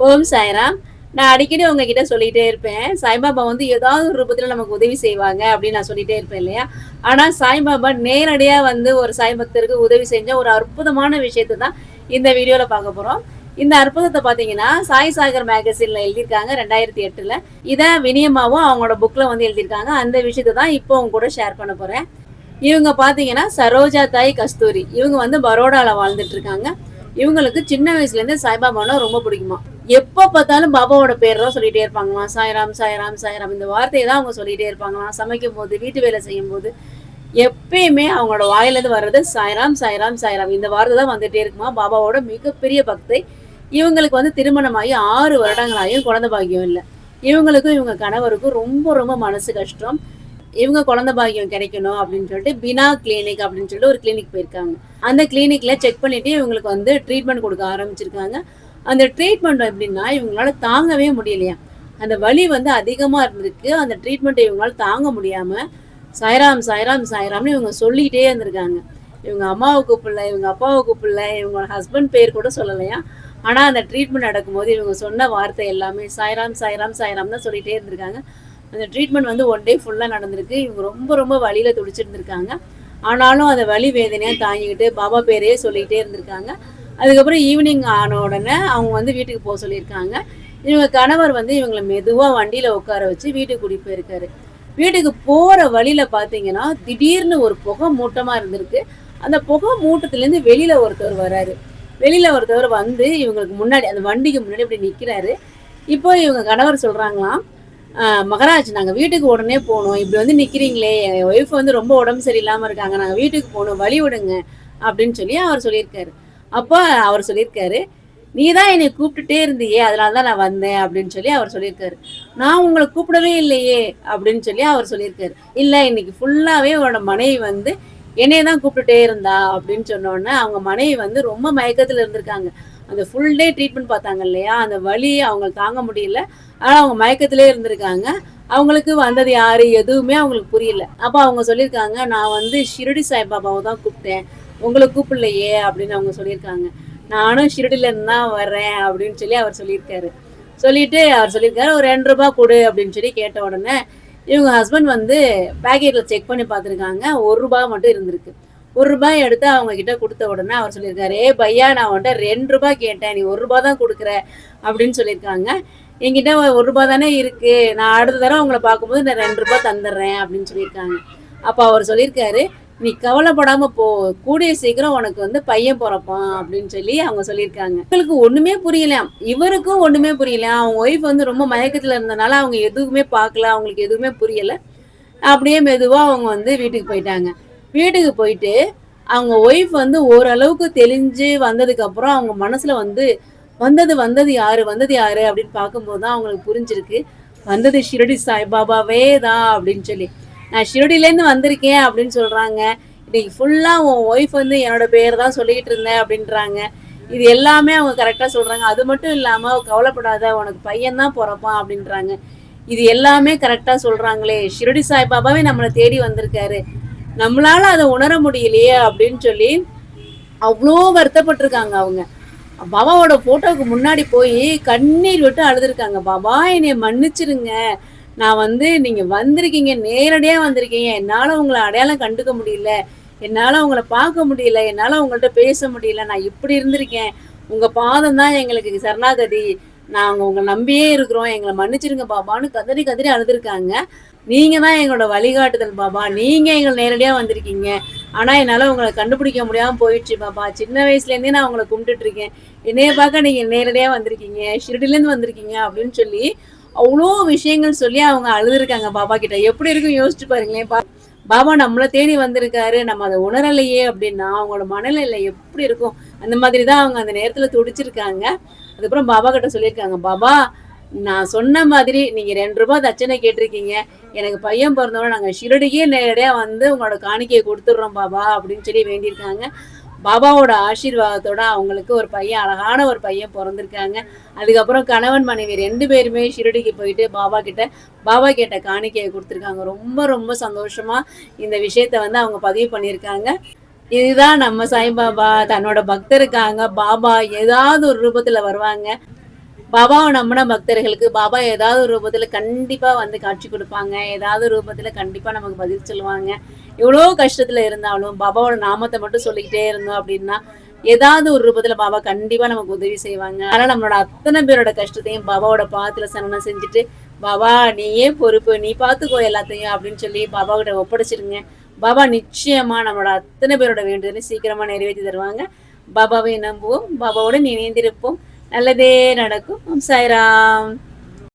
ஓம் சாய்ராம். நான் அடிக்கடி உங்ககிட்ட சொல்லிட்டே இருப்பேன். சாய்பாபா வந்து ஏதாவது ஒரு ரூபத்துல நமக்கு உதவி செய்வாங்க அப்படின்னு நான் சொல்லிட்டே இருப்பேன் இல்லையா? ஆனா சாய்பாபா நேரடியா வந்து ஒரு சாய் பக்தருக்கு உதவி செஞ்ச ஒரு அற்புதமான விஷயத்த தான் இந்த வீடியோல பார்க்க போறோம். இந்த அற்புதத்த பார்த்தீங்கன்னா, சாய் சாகர் மேகசின்ல எழுதியிருக்காங்க 2008ல. இத வினியம்மாவும் அவங்களோட புக்ல வந்து எழுதியிருக்காங்க. அந்த விஷயத்த தான் இப்போ உங்க கூட ஷேர் பண்ண போறேன். இவங்க பார்த்தீங்கன்னா, சரோஜா தாய் கஸ்தூரி. இவங்க வந்து பரோடால வாழ்ந்துட்டு இருக்காங்க. இவங்களுக்கு சின்ன வயசுலேருந்தே சாய்பாபான்னா ரொம்ப பிடிக்குமா. எப்போ பார்த்தாலும் பாபாவோட பேர் தான் சொல்லிட்டே இருப்பாங்களாம். சாய்ராம், சாய்ராம், சாய்ராம். இந்த வார்த்தையை தான் அவங்க சொல்லிட்டே இருப்பாங்களாம். சமைக்கும்போது, வீட்டு வேலை செய்யும்போது, எப்பயுமே அவங்களோட வாயிலேருந்து வர்றது சாய்ராம், சாய்ராம், சாய்ராம். இந்த வார்த்தை தான் வந்துட்டே இருக்குமா. பாபாவோட மிகப்பெரிய பக்தை. இவங்களுக்கு வந்து திருமணமாகி 6 வருடங்களாயும் குழந்தை பாக்கியம் இல்ல. இவங்களுக்கும் இவங்க கணவருக்கும் ரொம்ப ரொம்ப மனசு கஷ்டம். இவங்க குழந்தை பாக்கியம் கிடைக்கணும் அப்படின்னு சொல்லிட்டு பினா கிளினிக் அப்படின்னு சொல்லிட்டு ஒரு கிளினிக் போயிருக்காங்க. அந்த கிளினிக்ல செக் பண்ணிட்டு இவங்களுக்கு வந்து ட்ரீட்மெண்ட் கொடுக்க ஆரம்பிச்சிருக்காங்க. அந்த ட்ரீட்மெண்ட் எப்படின்னா இவங்களால தாங்கவே முடியலையா. அந்த வலி வந்து அதிகமா இருந்திருக்கு. அந்த ட்ரீட்மெண்ட் இவங்களால தாங்க முடியாம சாய்ராம் சாய்ராம் சாய்ராம்னு இவங்க சொல்லிக்கிட்டே இருந்திருக்காங்க. இவங்க அம்மாவை கூப்பிடல, இவங்க அப்பாவை கூப்பிடல, இவங்க ஹஸ்பண்ட் பேர் கூட சொல்லலையா. ஆனா அந்த ட்ரீட்மெண்ட் நடக்கும்போது இவங்க சொன்ன வார்த்தை எல்லாமே சாய்ராம் சாய்ராம் சாய்ராம் தான் சொல்லிட்டே இருந்திருக்காங்க. அந்த ட்ரீட்மெண்ட் வந்து 1 டே ஃபுல்லாக நடந்திருக்கு. இவங்க ரொம்ப ரொம்ப வலியில் துடிச்சிருந்துருக்காங்க. ஆனாலும் அந்த வலி வேதனையாக தாங்கிக்கிட்டு பாபா பேரையே சொல்லிக்கிட்டே இருந்திருக்காங்க. அதுக்கப்புறம் ஈவினிங் ஆன உடனே அவங்க வந்து வீட்டுக்கு போக சொல்லியிருக்காங்க. இவங்க கணவர் வந்து இவங்களை மெதுவாக வண்டியில் உட்கார வச்சு வீட்டுக்கு கூட்டிகிட்டு போயிருக்காரு. வீட்டுக்கு போகிற வழியில் பார்த்தீங்கன்னா திடீர்னு ஒரு புகை மூட்டமாக இருந்திருக்கு. அந்த புகை மூட்டத்துலேருந்து வெளியில் ஒருத்தர் வராரு. வெளியில் ஒருத்தவர் வந்து இவங்களுக்கு முன்னாடி அந்த வண்டிக்கு முன்னாடி இப்படி நிற்கிறாரு. இப்போ இவங்க கணவர் சொல்கிறாங்களாம், மகராஜ் நாங்கள் வீட்டுக்கு உடனே போகணும். இப்படி வந்து நிற்கிறீங்களே, என் ஒய்ஃப் வந்து ரொம்ப உடம்பு சரியில்லாமல் இருக்காங்க. நாங்கள் வீட்டுக்கு போகணும், வழி விடுங்க அப்படின்னு சொல்லி அவர் சொல்லியிருக்காரு. அப்போ அவர் சொல்லியிருக்காரு, நீ தான் என்னை கூப்பிட்டுட்டே இருந்தியே, அதனால தான் நான் வந்தேன் அப்படின்னு சொல்லி அவர் சொல்லியிருக்காரு. நான் உங்களை கூப்பிடவே இல்லையே அப்படின்னு சொல்லி அவர் சொல்லியிருக்காரு. இல்லை, இன்னைக்கு ஃபுல்லாகவே அவரோட மனைவி வந்து என்னைய தான் கூப்பிட்டுட்டே இருந்தா அப்படின்னு சொன்னோடனே அவங்க மனைவி வந்து ரொம்ப மயக்கத்தில் இருந்திருக்காங்க. அந்த ஃபுல் டே ட்ரீட்மெண்ட் பார்த்தாங்க இல்லையா, அந்த வலி அவங்க தாங்க முடியல. ஆனால் அவங்க மயக்கத்திலே இருந்திருக்காங்க. அவங்களுக்கு வந்தது யாரு எதுவுமே அவங்களுக்கு புரியல. அப்போ அவங்க சொல்லியிருக்காங்க, நான் வந்து ஷிரடி சாய்பாபாவை தான் கூப்பிட்டேன், உங்களை கூப்பிடலையே அப்படின்னு அவங்க சொல்லியிருக்காங்க. நானும் ஷிரடியிலேருந்து தான் வர்றேன் அப்படின்னு சொல்லி அவர் சொல்லியிருக்காரு. சொல்லிட்டு அவர் சொல்லியிருக்காரு, ஒரு 2 ரூபா கொடு அப்படின்னு சொல்லி கேட்ட உடனே இவங்க ஹஸ்பண்ட் வந்து பேக்கெட்டில் செக் பண்ணி பார்த்துருக்காங்க. 1 ரூபா மட்டும் இருந்திருக்கு. 1 ரூபாய் எடுத்து அவங்க கிட்ட கொடுத்த உடனே அவர் சொல்லியிருக்காரு, ஏ பையா நான் உன்ட்ட 2 ரூபாய் கேட்டேன், நீ 1 ரூபா தான் கொடுக்குற அப்படின்னு சொல்லியிருக்காங்க. என்கிட்ட 1 ரூபா தானே இருக்கு, நான் அடுத்த தடவை உங்களை பார்க்கும்போது நான் 2 ரூபாய் தந்துடுறேன் அப்படின்னு சொல்லியிருக்காங்க. அப்போ அவர் சொல்லியிருக்காரு, நீ கவலைப்படாம போ, கூடிய சீக்கிரம் உனக்கு வந்து பையன் பிறப்பான் அப்படின்னு சொல்லி அவங்க சொல்லியிருக்காங்க. இவங்களுக்கு ஒண்ணுமே புரியலையாம், இவருக்கும் ஒண்ணுமே புரியல. அவங்க ஒய்ஃப் வந்து ரொம்ப மயக்கத்துல இருந்தனால அவங்க எதுவுமே பார்க்கல, அவங்களுக்கு எதுவுமே புரியல. அப்படியே மெதுவா அவங்க வந்து வீட்டுக்கு போயிட்டாங்க. வீட்டுக்கு போயிட்டு அவங்க ஒய்ஃப் வந்து ஓரளவுக்கு தெளிஞ்சு வந்ததுக்கு அப்புறம் அவங்க மனசுல வந்து வந்தது வந்தது யாரு வந்தது யாரு அப்படின்னு பார்க்கும்போது தான் அவங்களுக்கு புரிஞ்சிருக்கு, வந்தது ஷிரடி சாய்பாபாவே தான் அப்படின்னு சொல்லி. நான் ஷிரடிலேருந்து வந்திருக்கேன் அப்படின்னு சொல்றாங்க. இன்னைக்கு ஃபுல்லா உன் ஒய்ஃப் வந்து என்னோட பேர் தான் சொல்லிட்டு இருந்தேன் அப்படின்றாங்க. இது எல்லாமே அவங்க கரெக்டாக சொல்றாங்க. அது மட்டும் இல்லாம கவலைப்படாத, உனக்கு பையன் தான் பிறப்பான் அப்படின்றாங்க. இது எல்லாமே கரெக்டா சொல்றாங்களே, ஷிரடி சாய்பாபாவே நம்மளை தேடி வந்திருக்காரு, நம்மளால அதை உணர முடியலையே அப்படின்னு சொல்லி அவ்வளோ வருத்தப்பட்டிருக்காங்க அவங்க. பாபாவோட போட்டோவுக்கு முன்னாடி போய் கண்ணீர் விட்டு அழுதுருக்காங்க. பாபா என்னை மன்னிச்சிருங்க, நான் வந்து நீங்க வந்திருக்கீங்க, நேரடியா வந்திருக்கீங்க, என்னால உங்களை அடையாளம் கண்டுக்க முடியல, என்னால உங்களை பார்க்க முடியல, என்னால உங்கள்கிட்ட பேச முடியல, நான் இப்படி இருந்திருக்கேன், உங்க பாதம் தான் எங்களுக்கு சரணாகதி, நாங்கள் உங்களை நம்பியே இருக்கிறோம், எங்களை மன்னிச்சிருங்க பாபான்னு கதறி கதறி அழுதுருக்காங்க. நீங்க தான் எங்களோட வழிகாட்டுதல் பாபா, நீங்க எங்களை நேரடியா வந்திருக்கீங்க, ஆனா என்னால உங்களை கண்டுபிடிக்க முடியாம போயிடுச்சு பாபா, சின்ன வயசுல இருந்தே நான் உங்களை கும்பிட்டுட்டு இருக்கேன், என்னைய பார்க்க நீங்க நேரடியா வந்திருக்கீங்க, ஷிரடிலேருந்து வந்திருக்கீங்க அப்படின்னு சொல்லி அவ்வளோ விஷயங்கள் சொல்லி அவங்க அழுதுருக்காங்க பாபா கிட்ட. எப்படி இருக்கும் யோசிச்சு பாருங்களேன். பாபா நம்மளை தேடி வந்திருக்காரு, நம்ம அதை உணரலையே அப்படின்னா அவங்களோட மனநிலை எப்படி இருக்கும். அந்த மாதிரி தான் அவங்க அந்த நேரத்துல துடிச்சிருக்காங்க. அதுக்கப்புறம் பாபா கிட்ட சொல்லியிருக்காங்க, பாபா நான் சொன்ன மாதிரி நீங்க 2 ரூபாய் தட்சணை கேட்டிருக்கீங்க, எனக்கு பையன் பிறந்தோட நாங்க ஷிரடிக்கே நேரடியா வந்து உங்களோட காணிக்கையை கொடுத்துட்றோம் பாபா அப்படின்னு சொல்லி வேண்டியிருக்காங்க. பாபாவோட ஆசீர்வாதத்தோட அவங்களுக்கு ஒரு பையன், அழகான ஒரு பையன் பிறந்திருக்காங்க. அதுக்கப்புறம் கணவன் மனைவி 2 பேருமே ஷிரடிக்கு போயிட்டு பாபா கேட்ட காணிக்கையை கொடுத்துருக்காங்க. ரொம்ப ரொம்ப சந்தோஷமா இந்த விஷயத்த வந்து அவங்க பதிவு பண்ணியிருக்காங்க. இதுதான் நம்ம சாய்பாபா, தன்னோட பக்தருக்காக பாபா ஏதாவது ஒரு ரூபத்துல வருவாங்க. பாபாவ நம்புன பக்தர்களுக்கு பாபா ஏதாவது ஒரு ரூபத்துல கண்டிப்பா வந்து காட்சி குடுப்பாங்க. ஏதாவது ரூபத்துல கண்டிப்பா நமக்கு பதில் சொல்லுவாங்க. எவ்வளோ கஷ்டத்துல இருந்தாலும் பாபாவோட நாமத்த மட்டும் சொல்லிக்கிட்டே இருந்தோம் அப்டின்னா, ஏதாவது ஒரு ரூபத்துல பாபா கண்டிப்பா நமக்கு உதவி செய்வாங்க. அதனால நம்மளோட அத்தன பேரோட கஷ்டத்தையும் பாபாவோட பாதத்துல சரணம் செஞ்சுட்டு, "பாபா நீயே பொறுப்பு. நீ பார்த்துக்கோ எல்லாத்தையும்" அப்டின்னு சொல்லி பாபாகிட்ட ஒப்படைச்சிருங்க. பாபா நிச்சயமா நம்மளோட அத்தன பேரோட வேண்டுதலையும் சீக்கிரமா நிறைவேத்தி தருவாங்க. பாபாவை நம்புவோம். பாபாவுடன் இணைந்திருப்போம். நல்லதே நடக்கும். ஓம் சாய்ராம்.